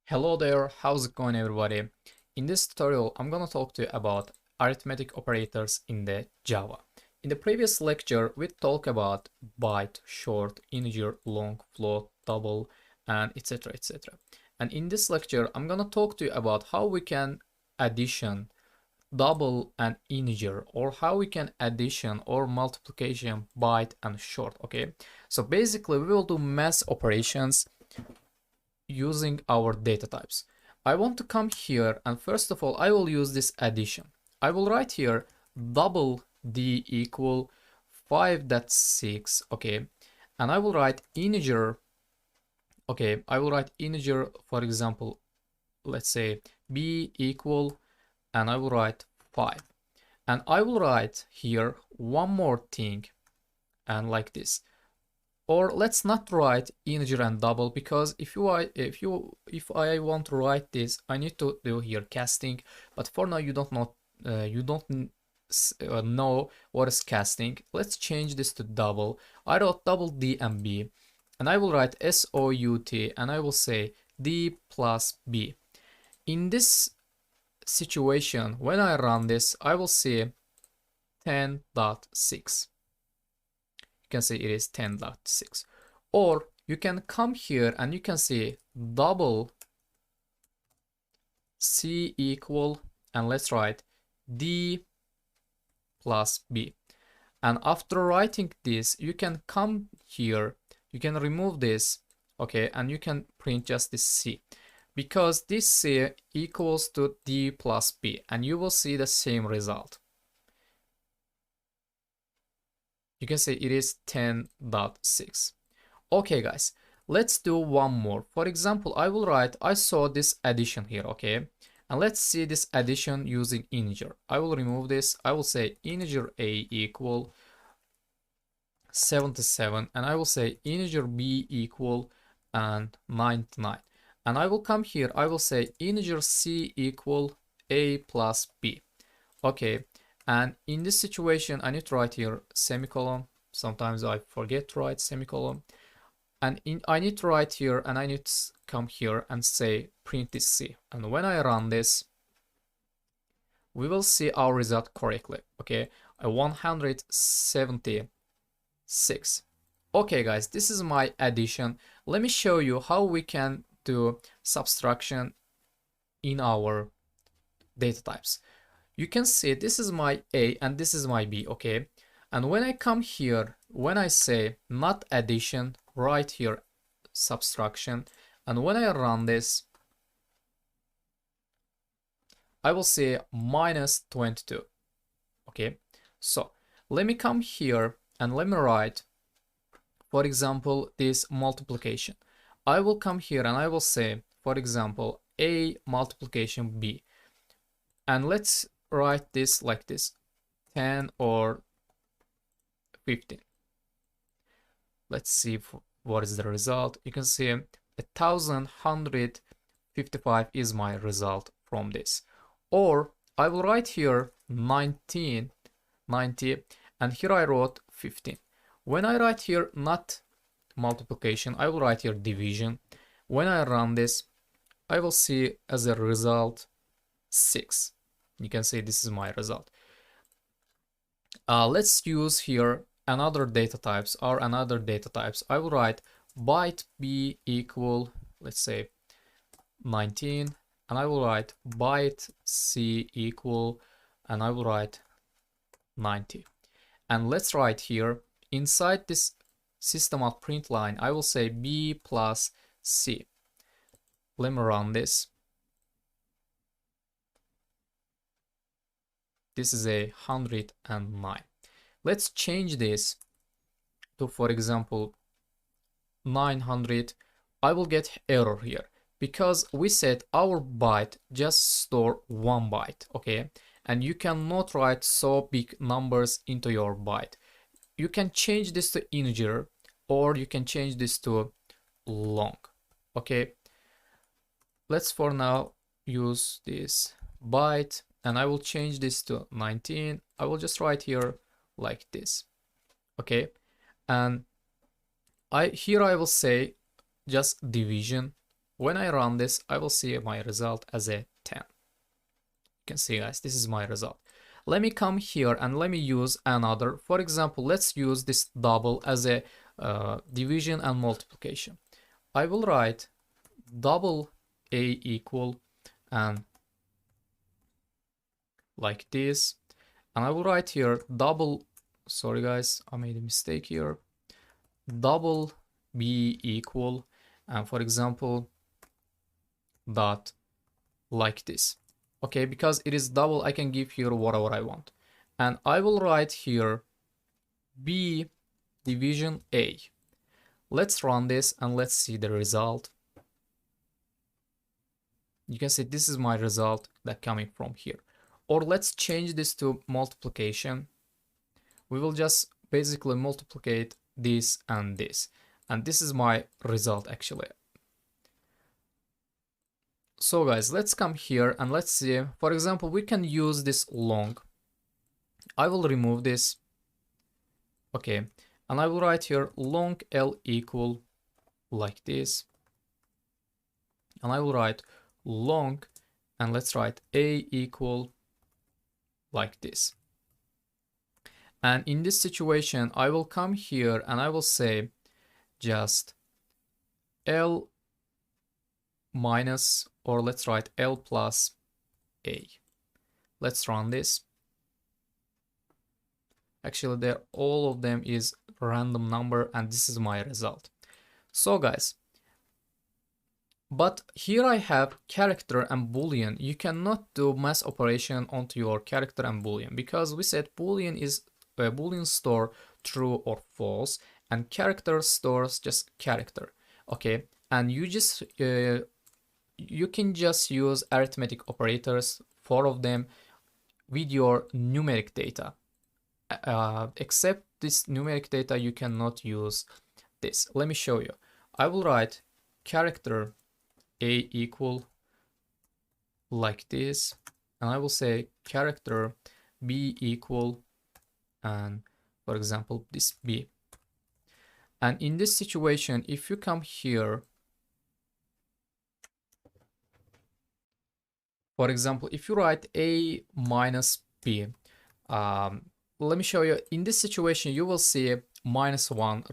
Hello there, how's it going everybody? In this tutorial, I'm gonna talk to you about arithmetic operators in the Java. In the previous lecture, we talked about byte, short, integer, long, float, double, and etc. etc. And in this lecture, I'm gonna talk to you about how we can addition double and integer, or how we can addition or multiplication byte and short. Okay, so basically we will do math operations using our data types. I want to come here, and first of all I will use this addition. I will write here double d equal 5.6, okay, and I will write integer, okay, I will write integer, for example, let's say b equal, and I will write 5, and I will write here one more thing, and like this. Or let's not write integer and double, because if I want to write this, I need to do here casting. But for now, you don't know what is casting. Let's change this to double. I wrote double d and b, and I will write SOUT, and I will say d plus b. In this situation, when I run this, I will see 10.6. Can say it is 10.6, or you can come here and you can see double c equal, and let's write d plus b. And after writing this, you can come here, you can remove this, okay, and you can print just this c, because this c equals to d plus b, and you will see the same result. You can say it is 10.6. Okay guys, let's do one more. For example, I will write, I saw this addition here, okay, and let's see this addition using integer. I will remove this. I will say integer a equal 77, and I will say integer b equal and 99, and I will come here, I will say integer c equal a plus b. Okay, and in this situation, I need to write here semicolon. Sometimes I forget to write semicolon. And I need to write here, and I need to come here and say print this c. And when I run this, we will see our result correctly. Okay, 176. Okay guys, this is my addition. Let me show you how we can do subtraction in our data types. You can see this is my A and this is my B, okay? And when I come here, when I say not addition, right here subtraction, and when I run this, I will say minus 22, okay? So let me come here and let me write, for example, this multiplication. I will come here and I will say, for example, A multiplication B, and let's write this like this, 10 or 15. Let's see what is the result. You can see 1155 is my result from this. Or I will write here 90, and here I wrote 15. When I write here not multiplication, I will write here division. When I run this, I will see as a result 6. You can say this is my result. Let's use here another data types. I will write byte b equal, let's say 19, and I will write byte c equal, and I will write 90. And let's write here inside this system.print line, I will say b plus c. Let me run this. This is 109. Let's change this to, for example, 900. I will get error here because we said our byte just store 1 byte, okay? And you cannot write so big numbers into your byte. You can change this to integer, or you can change this to long, okay? Let's for now use this byte, and I will change this to 19. I will just write here like this, okay? And here I will say just division, When I run this, I will see my result as a 10. You can see, guys, this is my result. Let me come here and let me use another. For example, let's use this double as a division and multiplication. I will write double A equal and like this. And I will write here double, sorry guys, I made a mistake here. Double B equal, and for example, dot like this. Okay, because it is double, I can give here whatever I want. And I will write here B division A. Let's run this and let's see the result. You can see this is my result that coming from here. Or let's change this to multiplication. We will just basically multiply this and this. And this is my result actually. So guys, let's come here and let's see. For example, we can use this long. I will remove this. Okay. And I will write here long L equal like this. And I will write long, and let's write A equal like this. And in this situation, I will come here and I will say just L minus, or let's write L plus A. Let's run this. Actually, all of them is random number, and this is my result. So guys, but here I have character and boolean. You cannot do mass operation onto your character and boolean, because we said boolean is a boolean store true or false, and character stores just character. Okay, and you just you can just use arithmetic operators, 4 of them, with your numeric data. Except this numeric data, you cannot use this. Let me show you. I will write character A equal like this, and I will say character B equal, and for example this B. And in this situation, if you come here, for example, if you write A minus B, let me show you. In this situation, you will see -1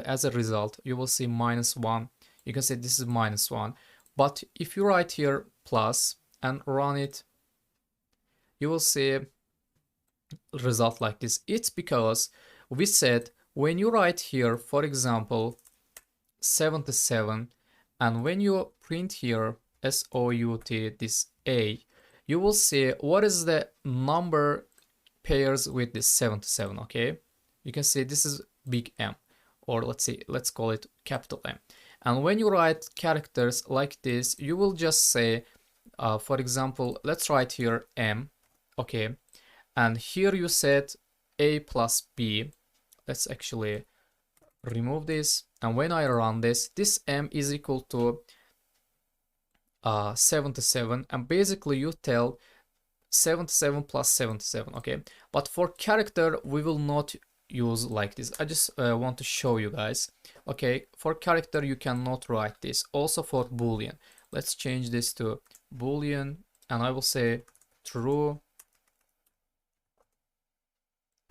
as a result. You will see -1. You can say this is -1. But if you write here plus and run it, you will see result like this. It's because we said when you write here, for example, 77, and when you print here SOUT, this A, you will see what is the number pairs with this 77. Okay, you can see this is big M, or let's call it capital M. And when you write characters like this, you will just say, for example, let's write here M. Okay, and here you said A plus B. Let's actually remove this, and when I run this, this M is equal to 77, and basically you tell 77 plus 77. Okay, but for character we will not use like this. I just want to show you guys. Okay, for character you cannot write this. Also for boolean, let's change this to boolean, and I will say true,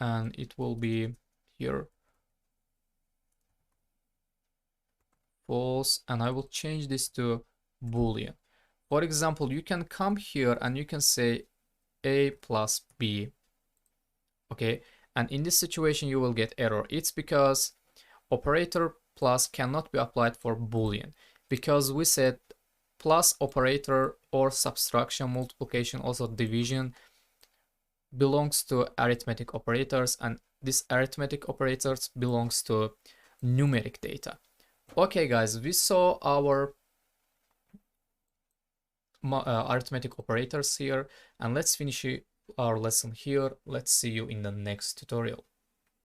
and it will be here false, and I will change this to boolean. For example, you can come here and you can say A plus B. Okay, and in this situation you will get error. It's because operator plus cannot be applied for boolean, because we said plus operator or subtraction, multiplication, also division belongs to arithmetic operators, and this arithmetic operators belongs to numeric data. Okay guys, we saw our arithmetic operators here, and let's finish our lesson here. Let's see you in the next tutorial.